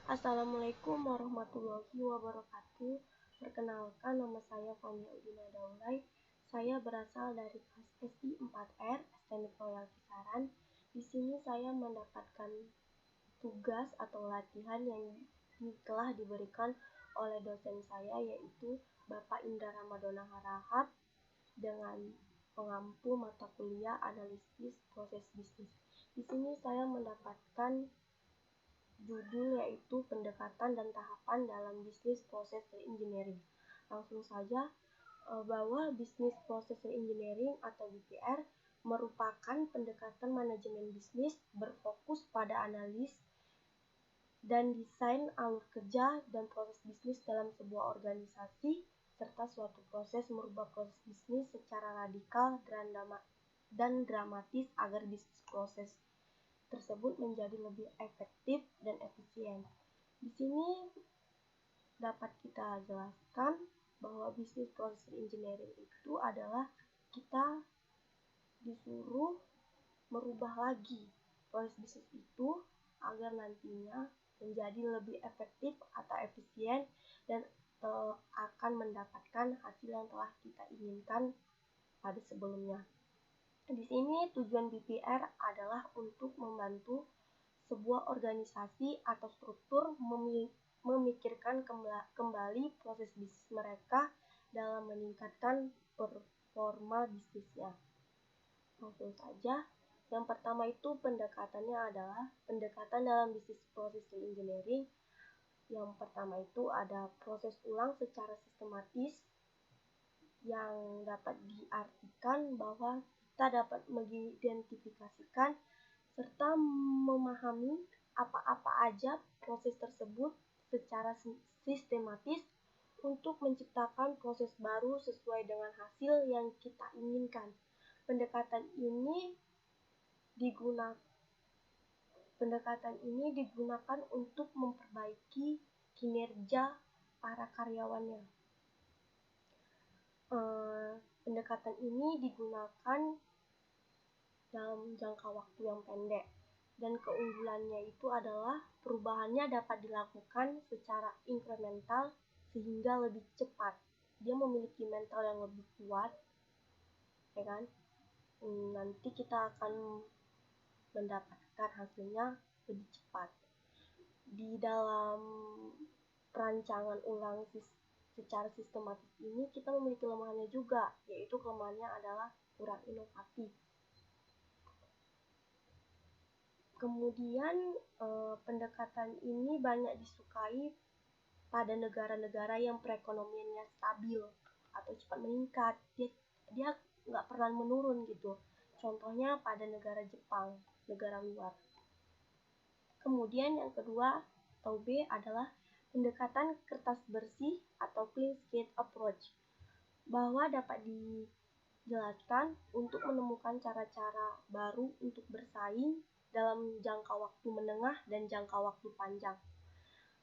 Assalamualaikum warahmatullahi wabarakatuh. Perkenalkan, nama saya Fania Udina Daulay. Saya berasal dari kelas SI 4R STMIK Royal Kisaran. Di sini saya mendapatkan tugas atau latihan yang telah diberikan oleh dosen saya, yaitu Bapak Indra Ramadona Harahap, dengan pengampu mata kuliah analisis proses bisnis. Di sini saya mendapatkan judul yaitu pendekatan dan tahapan dalam bisnis proses engineering. Langsung saja, bahwa bisnis proses engineering atau BPR merupakan pendekatan manajemen bisnis berfokus pada analis dan desain alur kerja dan proses bisnis dalam sebuah organisasi, serta suatu proses merubah proses bisnis secara radikal dan dramatis agar bisnis proses tersebut menjadi lebih efektif dan efisien. Di sini dapat kita jelaskan bahwa bisnis proses engineering itu adalah kita disuruh merubah lagi proses bisnis itu agar nantinya menjadi lebih efektif atau efisien dan akan mendapatkan hasil yang telah kita inginkan pada sebelumnya. Di sini tujuan BPR adalah untuk membantu sebuah organisasi atau struktur memikirkan kembali proses bisnis mereka dalam meningkatkan performa bisnisnya. Langsung saja, yang pertama itu pendekatannya adalah pendekatan dalam bisnis proses engineering. Yang pertama itu ada proses ulang secara sistematis, yang dapat diartikan bahwa kita dapat mengidentifikasikan serta memahami apa-apa aja proses tersebut secara sistematis untuk menciptakan proses baru sesuai dengan hasil yang kita inginkan. Pendekatan ini digunakan untuk memperbaiki kinerja para karyawannya. Pendekatan ini digunakan dalam jangka waktu yang pendek, dan keunggulannya itu adalah perubahannya dapat dilakukan secara inkremental sehingga lebih cepat. Dia memiliki mental yang lebih kuat, ya kan? Nanti kita akan mendapatkan hasilnya lebih cepat. Di dalam perancangan ulang secara sistematis ini kita memiliki kelemahannya juga, yaitu kelemahannya adalah kurang inovatif. Kemudian pendekatan ini banyak disukai pada negara-negara yang perekonomiannya stabil atau cepat meningkat. Dia nggak pernah menurun gitu. Contohnya pada negara Jepang, negara luar. Kemudian yang kedua atau B adalah pendekatan kertas bersih atau clean slate approach, bahwa dapat dijelaskan untuk menemukan cara-cara baru untuk bersaing dalam jangka waktu menengah dan jangka waktu panjang.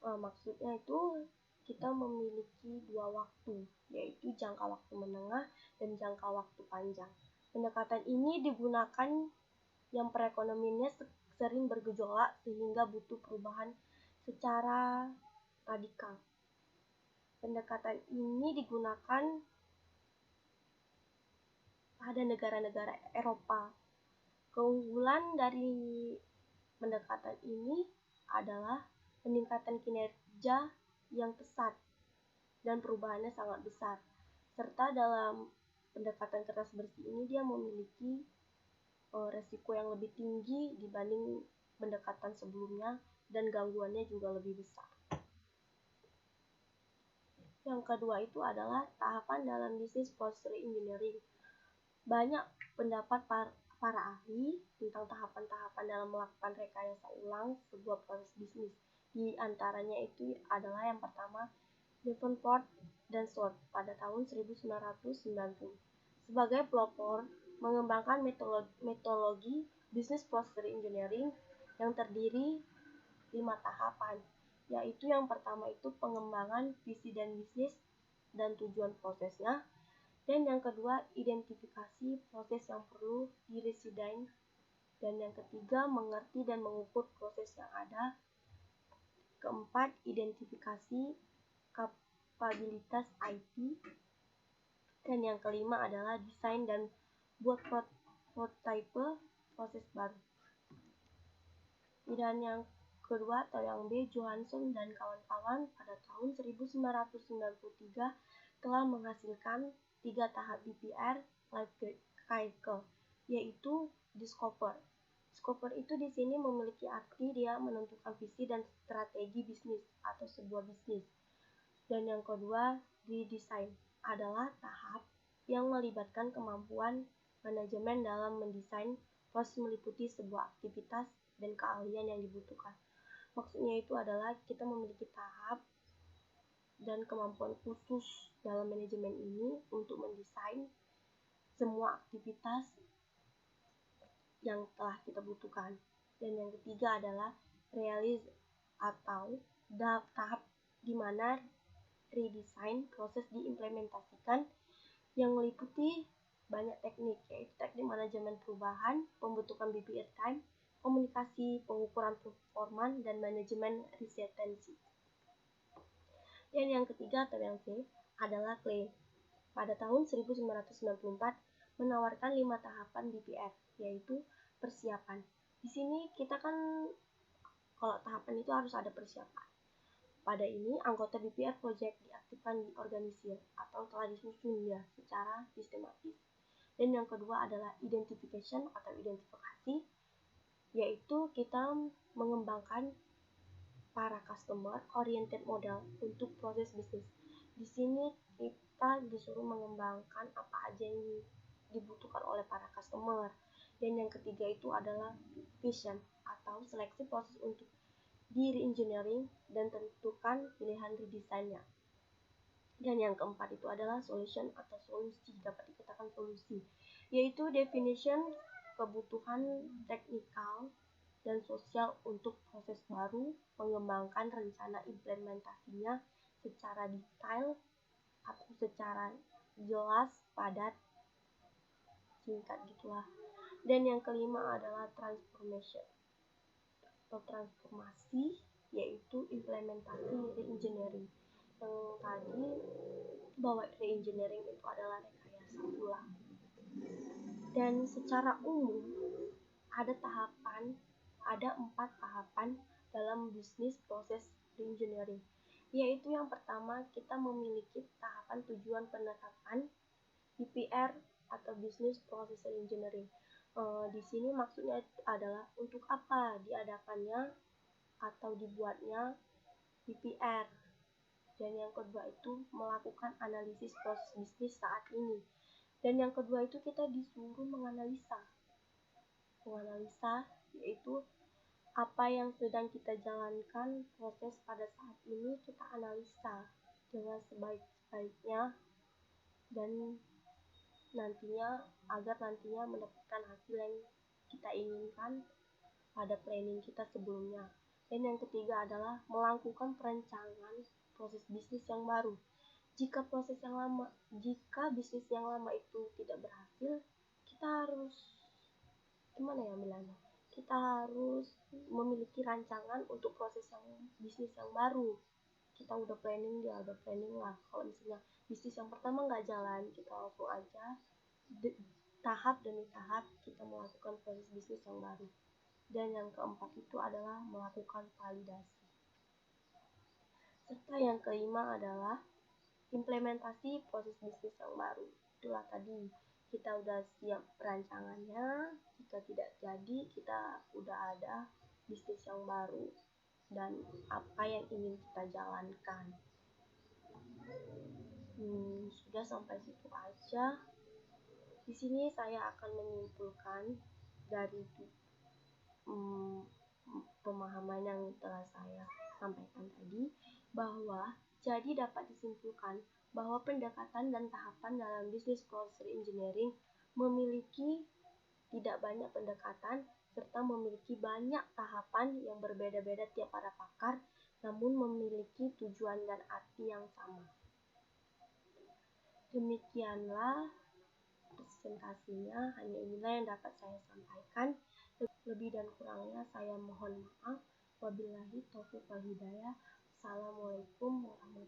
Maksudnya itu kita memiliki dua waktu, yaitu jangka waktu menengah dan jangka waktu panjang. Pendekatan ini digunakan yang perekonomiannya sering bergejolak sehingga butuh perubahan secara radikal. Pendekatan ini digunakan pada negara-negara Eropa. Keunggulan dari pendekatan ini adalah peningkatan kinerja yang pesat dan perubahannya sangat besar. Serta dalam pendekatan kertas bersih ini dia memiliki resiko yang lebih tinggi dibanding pendekatan sebelumnya dan gangguannya juga lebih besar. Yang kedua itu adalah tahapan dalam bisnis proses engineering. Banyak pendapat para ahli tentang tahapan-tahapan dalam melakukan rekayasa ulang sebuah proses bisnis. Di antaranya itu adalah yang pertama, Davenport dan Short pada tahun 1990. Sebagai pelopor mengembangkan metodologi bisnis proses engineering yang terdiri 5 tahapan, yaitu yang pertama itu pengembangan visi dan bisnis dan tujuan prosesnya, dan yang kedua identifikasi proses yang perlu diredesign, dan yang ketiga mengerti dan mengukur proses yang ada, keempat, identifikasi kapabilitas IT. Dan yang kelima adalah desain dan buat prototipe proses baru. Dan yang kedua atau yang B, Johansson dan kawan-kawan pada tahun 1993 telah menghasilkan 3 tahap BPR life cycle, yaitu discover. Discover itu di sini memiliki arti dia menentukan visi dan strategi bisnis atau sebuah bisnis. Dan yang kedua, redesign adalah tahap yang melibatkan kemampuan manajemen dalam mendesain proses meliputi sebuah aktivitas dan keahlian yang dibutuhkan. Maksudnya itu adalah kita memiliki tahap dan kemampuan khusus dalam manajemen ini untuk mendesain semua aktivitas yang telah kita butuhkan. Dan yang ketiga adalah realize atau tahap di mana redesign proses diimplementasikan yang meliputi banyak teknik, yaitu teknik manajemen perubahan, pembentukan BPR time, komunikasi, pengukuran performan, dan manajemen retensi. Dan yang ketiga atau yang C adalah Clay. Pada tahun 1994 menawarkan 5 tahapan BPR, yaitu persiapan. Di sini kita kan kalau tahapan itu harus ada persiapan. Pada ini anggota BPR project diaktifkan diorganisir atau telah disusun ya secara sistematis. Dan yang kedua adalah identification atau identifikasi, yaitu kita mengembangkan para customer oriented model untuk proses bisnis. Di sini kita disuruh mengembangkan apa aja yang dibutuhkan oleh para customer. Dan yang ketiga itu adalah vision atau seleksi proses untuk di re-engineering dan tentukan pilihan redesign-nya. Dan yang keempat itu adalah solution atau solusi, dapat dikatakan solusi, yaitu definition kebutuhan teknikal dan sosial untuk proses baru, mengembangkan rencana implementasinya secara detail atau secara jelas, padat, singkat gitulah. Dan yang kelima adalah transformation atau transformasi, yaitu implementasi re-engineering. Yang tadi bahwa re-engineering itu adalah rekayasa ulang. Dan secara umum ada 4 tahapan dalam bisnis proses re-engineering, yaitu yang pertama kita memiliki tahapan tujuan penetapan BPR atau business process re-engineering. Di sini maksudnya adalah untuk apa diadakannya atau dibuatnya BPR. Dan yang kedua itu melakukan analisis proses bisnis saat ini. Dan yang kedua itu kita disuruh menganalisa, yaitu apa yang sedang kita jalankan proses pada saat ini kita analisa dengan sebaik-baiknya dan agar nantinya mendapatkan hasil yang kita inginkan pada planning kita sebelumnya. Dan yang ketiga adalah melakukan perencanaan proses bisnis yang baru. Jika bisnis yang lama itu tidak berhasil, kita harus kita harus memiliki rancangan untuk proses bisnis yang baru. Kita udah planning lah. Kalau misalnya bisnis yang pertama nggak jalan, kita langsung aja tahap demi tahap kita melakukan proses bisnis yang baru. Dan yang keempat itu adalah melakukan validasi. Serta yang kelima adalah implementasi proses bisnis yang baru. Itulah tadi kita udah siap perancangannya, jika tidak jadi kita udah ada bisnis yang baru dan apa yang ingin kita jalankan. Sudah sampai situ aja. Di sini saya akan menyimpulkan dari pemahaman yang telah saya sampaikan tadi, bahwa jadi dapat disimpulkan bahwa pendekatan dan tahapan dalam bisnis proses engineering memiliki tidak banyak pendekatan serta memiliki banyak tahapan yang berbeda-beda tiap para pakar, namun memiliki tujuan dan arti yang sama. Demikianlah presentasinya, hanya inilah yang dapat saya sampaikan. Lebih dan kurangnya saya mohon maaf. Wabillahi taufiq wal hidayah. Assalamualaikum warahmatullahi wabarakatuh.